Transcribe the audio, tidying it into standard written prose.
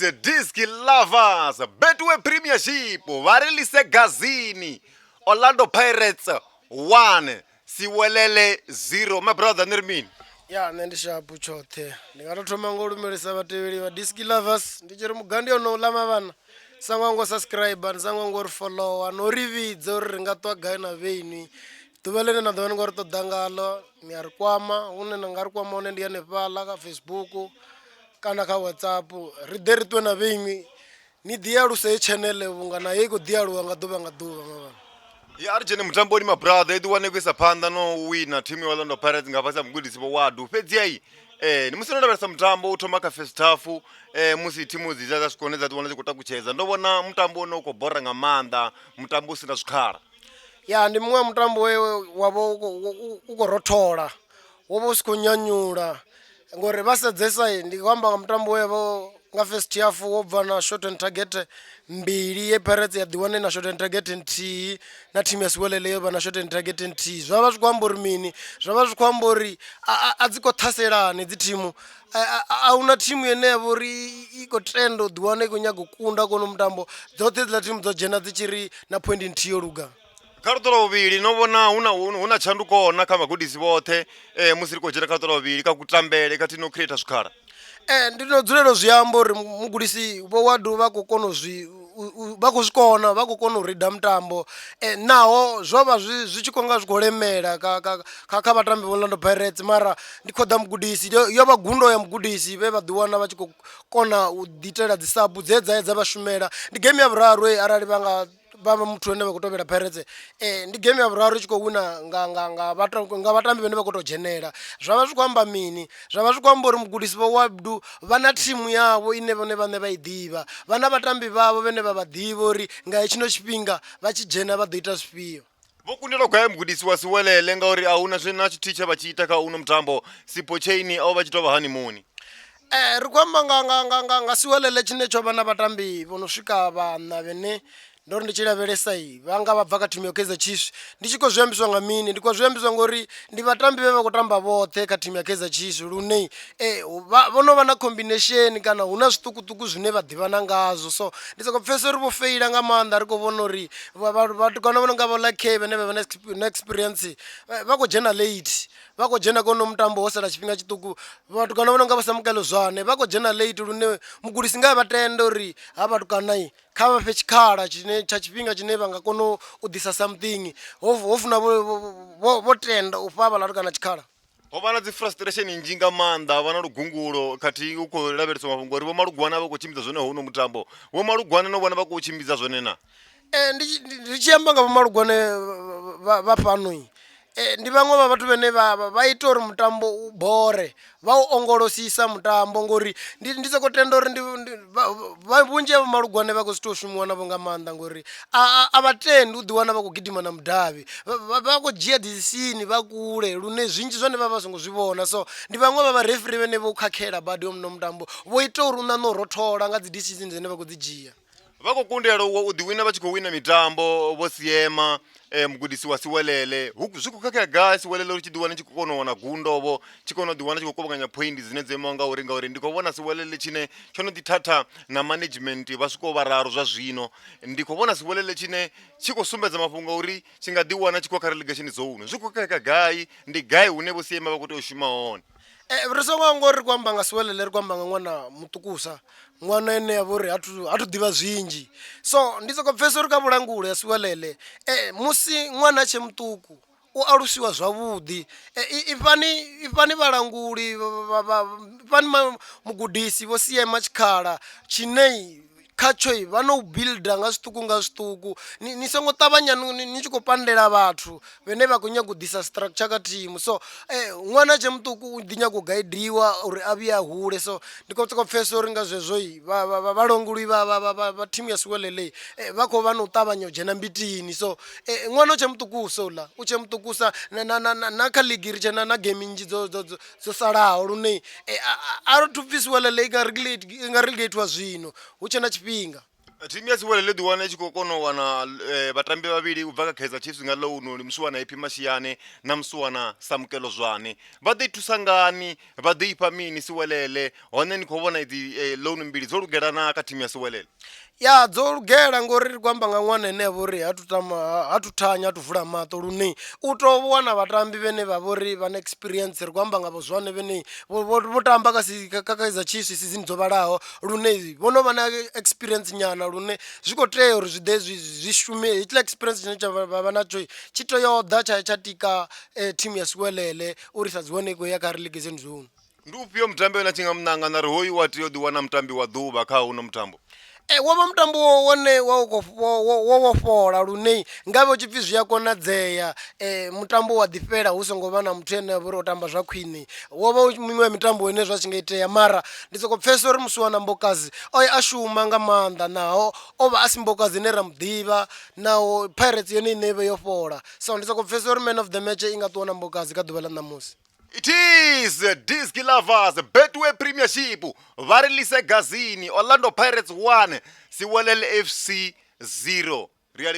Disc Lovers, Betway Premiership, varilise gazini, Orlando Pirates 1, Siwelele 0. My brother Nirmin. Ya nne ndi shapu choṱhe ndi nga tou thoma ngo lumelisa vhatevheli vha Disc Lovers ndi tshi ri mugandi ono lama vhana sangwa ngo subscribe ndi sangwa ngo ri follow no ri vhidza uri ri nga ṱwa gai na vheni ḓuvha ḽine na ḓovha ni ngo ri ṱoḓa ngalo ni a ri kwama hune na nga ri kwama hone ndi hanefhaḽa kha Facebook kana kha WhatsApp ri ḓe ri ṱwe na vheiṅwi ni ḓi aluse channel vhunga na ye i khou ḓi aluwa nga ḓuvha nga ḓuvha mavhana. Ya Arjene mutamboni my brother iḓi wane kuisa phanḓa no wina thimu ya Orlando Pirates nga fhasi ha mugudisi vho Wadu fhedzi ai ni musi no lavhelesa mutambo u thoma kha first half musi thimu dzi dza swikone dza ḓi wana dzi khou takutshedza ndo vhona mutambo une u khou bora nga maanḓa mutambo u sina zwikhala. Ya ndi muṅwe mutambo we wavho u khou rothola wo vha u si khou nyanyula ngori vha sedzesa ndi khou amba nga mutambo we vho nga first half wo bva na shot and target mbili ye Pirates ya ḓiwane na shot and target nthihi na thimu ya Siwelele yo vha na shot and target nthihi zwa vha zwi khou amba uri mini zwa vha zwi khou amba uri a dzi khou ṱhaselani dzi thimu a huna thimu ine ya vha uri i khou tenda u ḓiwana i khou nyaga u kunda kono mutambo dzoṱhe dziḽa thimu dzo dzhena dzi tshi ri na point nthihi yo luga. Kha luṱolo vhuvhili no vhona huna tshanduko na kha magudisi vhoṱhe musi ri khou dzhena kha luṱolo vhuvhili kha kutambele khathihi no creator zwikhala. Ndi no dzulela zwi amba uri mugudisi vho Wadu vha khou kona vha khou zwi kona vha khou kona u rida mutambo naho zwo vha zwi tshi khou nga zwi khou lemela kha vhatambi vha Orlando Pirates mara ndi khou ḓa mugudisi yo vha gundo ya mugudisi vhe vha ḓiwana vha tshi khou kona u ḓitela dzi sabu dze dza vha shumela ndi game ya vhuraru arali vha nga vha muthu ane vha khou tovhela Pirates ndi game ya vhuraru i tshi khou wina nga vhatambi vhane vha khou tou dzhenela zwa vha zwi khou amba mini zwa vha zwi khou amba uri mugudisi vho Wadu vha na thimu yavho ine vhone vhaṋe vha i ḓivha vha na vhatambi vhavho vhane vha vha ḓivha uri nga tshino tshifhinga vha tshi dzhena vha ḓo ita zwifhio. Vho kundelwa gai mugudisi wa Siwelele ngauri a huna zwine na tshithihi tshe vha tshi ita kha uno mutambo Sipo Chain o vha tshi tou vha honeymoon. Ri khou amba nga Siwelele tshine tsho vha na vhatambi vho no swika vhaṋa vhene ndo ri ndi tshi lavhelesa vha nga vha bva kha thimu ya Kaizer Chiefs ndi tshi khou zwi ambiswa nga mini ndi khou zwi ambiswa ngori ndi vhatambi vhe vha khou tamba vhoṱhe kha thimu ya Kaizer Chiefs lune vho no vha na combination kana hu na zwiṱukuṱuku zwine vha ḓivhana ngazwo so ndi sokou pfhesesa uri vho feila nga maanḓa ri khou vhona uri vhatukana vho no nga vho Lucky vhane vha vha na experience vha khou dzhena late vha khou dzhena kono mutambo ho sala tshifhinga tshiṱuku vhatukana vho no nga vha Samukelo Zwane vha khou dzhena late lune mugudisi nga vha tenda uri ha vhatukana kha vha fhe tshikhala tshine tsha tshifhinga tshine vha nga kona u ḓisa something ho funa vho tenda u fha vhatukana tshikhala. Ho vha na dzi frustration nnzhi nga maanḓa vha na lugungulo khathihi u khou lavhelesa mafhungo uri vho Malugwana vha khou tshimbidza zwone hono mutambo vho Malugwana no vhona vha khou tshimbidza zwone na ndi tshi amba nga vho Malugwane vha fhano ndi vhaṅwe vha vhathu vhane vha ita uri mutambo u bore vha u ongolosisa mutambo ngori ndi sokou tenda uri vhunzhi havho Malugwane vha khou zwi tou shumiwa navho nga maanḓa ngori a vha tendi u ḓiwana vha khou gidima na mudavhi vha khou dzhia dzisini vha kule lune zwinzhi zwone vha vha songo zwi vhona so ndi vhaṅwe vha vharefiri vhane vho khakhela badi no mutambo vho ita uri u ṋaṋe u rothola nga dzi decision dzine vha khou dzi dzhia vha khou kundela u ḓiwina vha tshi khou wina mitambo vho Siema mugudisi wa Siwelele zwi khou khakhea gai Siwelele uri tshi ḓiwana tshi khou kona u wana gundovho tshi kona u ḓiwana tshi khou kovhanganya point dzine dzo imaho ngauri ndi khou vhona Siwelele tshine tsho no ḓithatha na management vha swikaho vhararu zwa zwino ndi khou vhona Siwelele tshine tshi khou sumbedza mafhungo uri tshi nga ḓiwana tshi khou kha relegation zone zwi khou khakhea gai ndi gai hune vho Siema vha khou tea u shuma hone. Ri songo ngo ri khou amba nga Siwelele ri khou amba nga ṅwana muṱukusa ṅwana ene ya vha uri ha thu ḓivha zwinzhi so ndi sokou pfhesesa uri kha vhulangulo ya Siwelele musi ṅwana tshe muṱuku u alusiwa zwavhuḓi ifhani vhalanguli ifhani mugudisi vho Siema tshikhala tshine khatsho vha no builder nga zwiṱuku nga zwiṱuku ni songo ṱavhanya ni tshi khou pandela vhathu vhane vha khou nyaga u ḓisa structure kha thimu so ṅwana tshe muṱuku u ḓi nyaga u gaidiwa uri a vhuye a hule so ndi khou sokou pfhesesa uri nga zwezwo vhalanguli vha thimu ya Siwelele vha khou vha na u ṱavhanya u dzhena mbitini so ṅwana u tshe muṱukusa uḽa u tshe muṱukusa na kha league ri tshena na game nnzhi dzo salaho lune a ri thu pfhi Siwelele i nga relegatiwa zwino hu tshe na tshifhinga. Timu ya Siwelele diwana chiko kono wana batambi babili ubva kha Kaizer Chiefs nga lowu ni Msuwana Happy Mashiyane na Msuwana Samkelo Zwane vade tusangani vade ipamini Siwelele hone ni khobona idzi lowu mbili dzo lugelana kha timu ya Siwelele ya dzo lugela ngori ri kwamba nga ṅwana ene vhori hatu thanya hatu vula maṱo lune u to wana vhatambi vhene vha vhori vha na experience ri kwamba nga Zwane vhene vho tamba kha Kaizer Chiefs season dzo vhalaho lune vhono vha na experience nyana lune zwi kho tea uri zwi ḓe zwi shume hitla experience tshine tsha vha natsho tshi to yo ḓa tsha tika team ya Siwelele uri sa dziwane ko ya kha relegation zone. ndi ufhio mutambi wena tshi nga munanga na ri hoyu wa tea u ḓiwana mutambi wa ḓuvha kha uno mutambo wo vha mutambo wone wo fhola lune ngavhe tshipfi zwi a konadzea mutambo wa ḓifhela hu songo vha na muthu ene vhori o tamba zwa khwine wo vha miṅwe mitambo ine zwa tshi nga itea mara ndi soko pfesesa uri Msuwana Mbokazi o a shuma nga maanḓa naho o vha a si Mbokazi ine ra muḓivha naho Pirates yone ine vhe yo fhola so ndi soko pfesesa uri man of the match i nga ṱuwa na Mbokazi kha ḓuvha ḽa ṋamusi. It is Disc Lovers Betway Premiership varilise gazini Orlando Pirates 1 Siwelele FC 0 Real